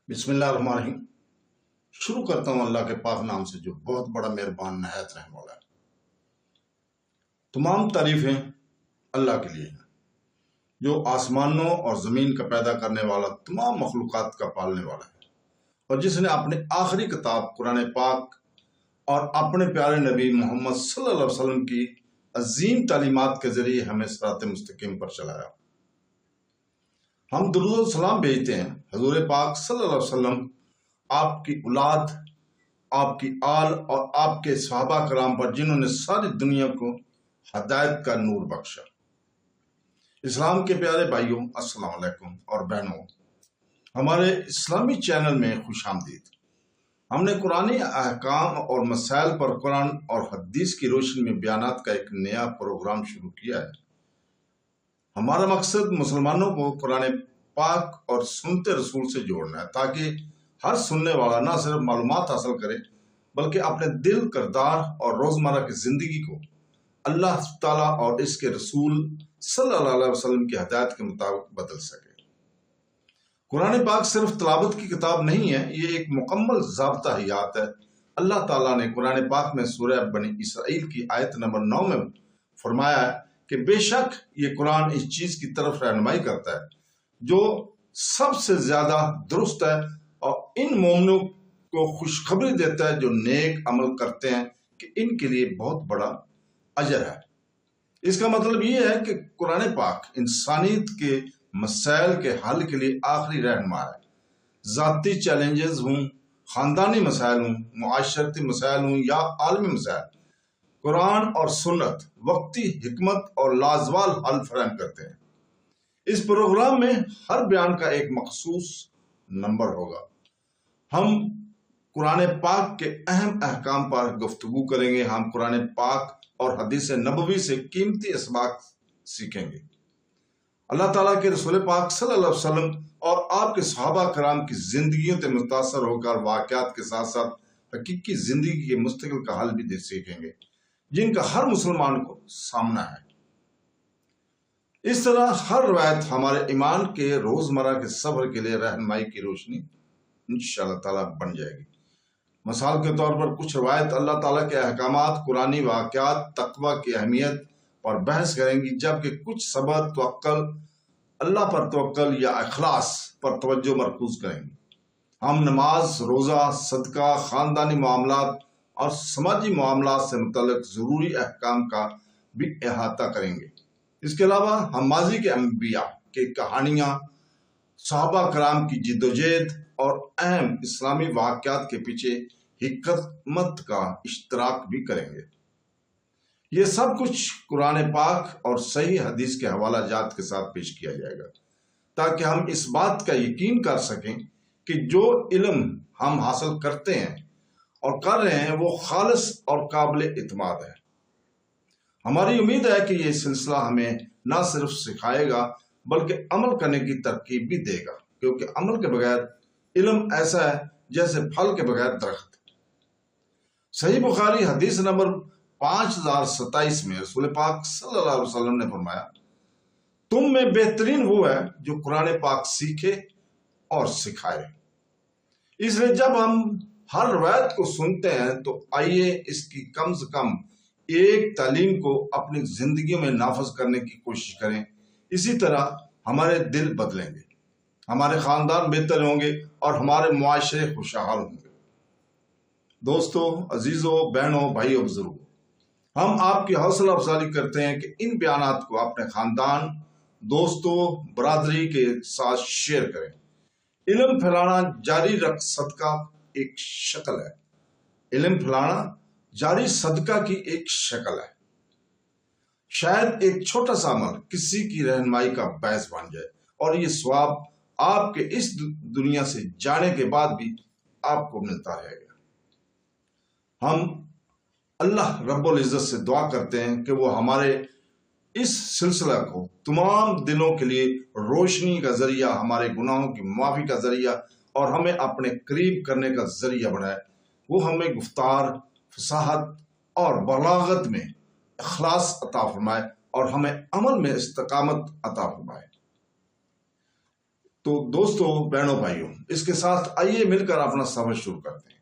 بسم اللہ الرحمن الرحیم۔ شروع کرتا ہوں اللہ کے پاک نام سے جو بہت بڑا مہربان نہایت رحم والا ہے۔ تمام تعریفیں اللہ کے لیے ہیں جو آسمانوں اور زمین کا پیدا کرنے والا، تمام مخلوقات کا پالنے والا ہے، اور جس نے اپنے آخری کتاب قرآن پاک اور اپنے پیارے نبی محمد صلی اللہ علیہ وسلم کی عظیم تعلیمات کے ذریعے ہمیں صراط مستقیم پر چلایا۔ ہم درود و سلام بھیجتے ہیں حضور پاک صلی اللہ علیہ وسلم، آپ کی اولاد، آپ کی آل اور آپ کے صحابہ کرام پر، جنہوں نے ساری دنیا کو ہدایت کا نور بخشا۔ اسلام کے پیارے بھائیوں، السلام علیکم، اور بہنوں، ہمارے اسلامی چینل میں خوش آمدید۔ ہم نے قرآنی احکام اور مسائل پر قرآن اور حدیث کی روشنی میں بیانات کا ایک نیا پروگرام شروع کیا ہے۔ ہمارا مقصد مسلمانوں کو قرآن پاک اور سنت رسول سے جوڑنا ہے، تاکہ ہر سننے والا نہ صرف معلومات حاصل کرے بلکہ اپنے دل، کردار اور روزمرہ کی زندگی کو اللہ تعالیٰ اور اس کے رسول صلی اللہ علیہ وسلم کی ہدایت کے مطابق بدل سکے۔ قرآن پاک صرف تلاوت کی کتاب نہیں ہے، یہ ایک مکمل ضابطہ حیات ہے۔ اللہ تعالیٰ نے قرآن پاک میں سورہ بنی اسرائیل کی آیت نمبر 9 میں فرمایا ہے کہ بے شک یہ قرآن اس چیز کی طرف رہنمائی کرتا ہے جو سب سے زیادہ درست ہے، اور ان مومنوں کو خوشخبری دیتا ہے جو نیک عمل کرتے ہیں کہ ان کے لیے بہت بڑا اجر ہے۔ اس کا مطلب یہ ہے کہ قرآن پاک انسانیت کے مسائل کے حل کے لیے آخری رہنما ہے۔ ذاتی چیلنجز ہوں، خاندانی مسائل ہوں، معاشرتی مسائل ہوں یا عالمی مسائل، قرآن اور سنت وقتی حکمت اور لازوال حل فراہم کرتے ہیں۔ اس پروگرام میں ہر بیان کا ایک مخصوص نمبر ہوگا۔ ہم قرآن پاک کے اہم احکام پر گفتگو کریں گے۔ ہم قرآن پاک اور حدیث نبوی سے قیمتی اسباق سیکھیں گے۔ اللہ تعالیٰ کے رسول پاک صلی اللہ علیہ وسلم اور آپ کے صحابہ کرام کی زندگیوں سے متاثر ہو کر واقعات کے ساتھ ساتھ حقیقی زندگی کے مستقل کا حل بھی سیکھیں گے، جن کا ہر مسلمان کو سامنا ہے۔ اس طرح ہر روایت ہمارے ایمان کے روزمرہ کے صبر کے لیے رہنمائی کی روشنی انشاءاللہ تعالیٰ بن جائے گی۔ مثال کے طور پر کچھ روایت اللہ تعالیٰ کے احکامات، قرآنی واقعات، تقوی کی اہمیت پر بحث کریں گی، جبکہ کچھ صبر، توکل، اللہ پر توکل یا اخلاص پر توجہ مرکوز کریں گی۔ ہم نماز، روزہ، صدقہ، خاندانی معاملات اور سماجی معاملات سے متعلق ضروری احکام کا بھی احاطہ کریں گے۔ اس کے علاوہ ہم ماضی کے انبیاء کی کہانیاں، صحابہ کرام کی جدوجہد اور اہم اسلامی واقعات کے پیچھے حکمت کا اشتراک بھی کریں گے۔ یہ سب کچھ قرآن پاک اور صحیح حدیث کے حوالہ جات کے ساتھ پیش کیا جائے گا، تاکہ ہم اس بات کا یقین کر سکیں کہ جو علم ہم حاصل کرتے ہیں اور کر رہے ہیں وہ خالص اور قابل اعتماد ہے۔ ہماری امید ہے کہ یہ سلسلہ ہمیں نہ صرف سکھائے گا بلکہ عمل کرنے کی ترغیب بھی دے گا، کیونکہ عمل کے بغیر علم ایسا ہے جیسے پھل کے بغیر درخت۔ صحیح بخاری حدیث نمبر 5027 میں رسول پاک صلی اللہ علیہ وسلم نے فرمایا، تم میں بہترین وہ ہے جو قرآن پاک سیکھے اور سکھائے۔ اس لیے جب ہم ہر روایت کو سنتے ہیں تو آئیے اس کی کم سے کم ایک تعلیم کو اپنی زندگیوں میں نافذ کرنے کی کوشش کریں۔ اسی طرح ہمارے دل بدلیں گے، ہمارے خاندان بہتر ہوں گے اور ہمارے معاشرے خوشحال ہوں گے۔ دوستوں، عزیزوں، بہنوں، بھائیوں، بزرگوں، ہم آپ کی حوصلہ افزائی کرتے ہیں کہ ان بیانات کو اپنے خاندان، دوستوں، برادری کے ساتھ شیئر کریں۔ علم پھیلانا جاری رکھ صدقہ ایک شکل ہے۔ علم پھیلانا جاری صدقہ کی ایک شکل ہے۔ شاید ایک چھوٹا سا عمل کسی کی رہنمائی کا باعث بن جائے، اور یہ ثواب آپ کے اس دنیا سے جانے کے بعد بھی آپ کو ملتا رہے گا۔ ہم اللہ رب العزت سے دعا کرتے ہیں کہ وہ ہمارے اس سلسلہ کو تمام دلوں کے لیے روشنی کا ذریعہ، ہمارے گناہوں کی معافی کا ذریعہ اور ہمیں اپنے قریب کرنے کا ذریعہ بنائے۔ وہ ہمیں گفتار، فصاحت اور بلاغت میں اخلاص عطا فرمائے اور ہمیں عمل میں استقامت عطا فرمائے۔ تو دوستوں، بہنوں، بھائیوں، اس کے ساتھ آئیے مل کر اپنا سفر شروع کرتے ہیں۔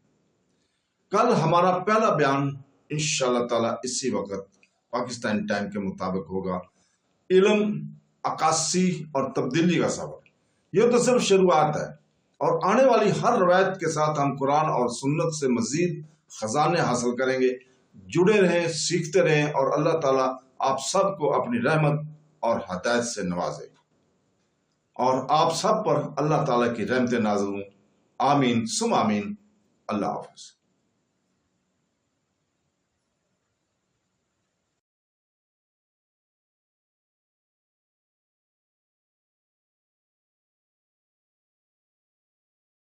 کل ہمارا پہلا بیان انشاءاللہ تعالی اسی وقت پاکستانی ٹائم کے مطابق ہوگا، علم، عکاسی اور تبدیلی کا سفر۔ یہ تو صرف شروعات ہے، اور آنے والی ہر روایت کے ساتھ ہم قرآن اور سنت سے مزید خزانے حاصل کریں گے۔ جڑے رہیں، سیکھتے رہیں، اور اللہ تعالیٰ آپ سب کو اپنی رحمت اور ہدایت سے نوازے، اور آپ سب پر اللہ تعالیٰ کی رحمت نازل ہوں۔ آمین ثم آمین۔ اللہ حافظ۔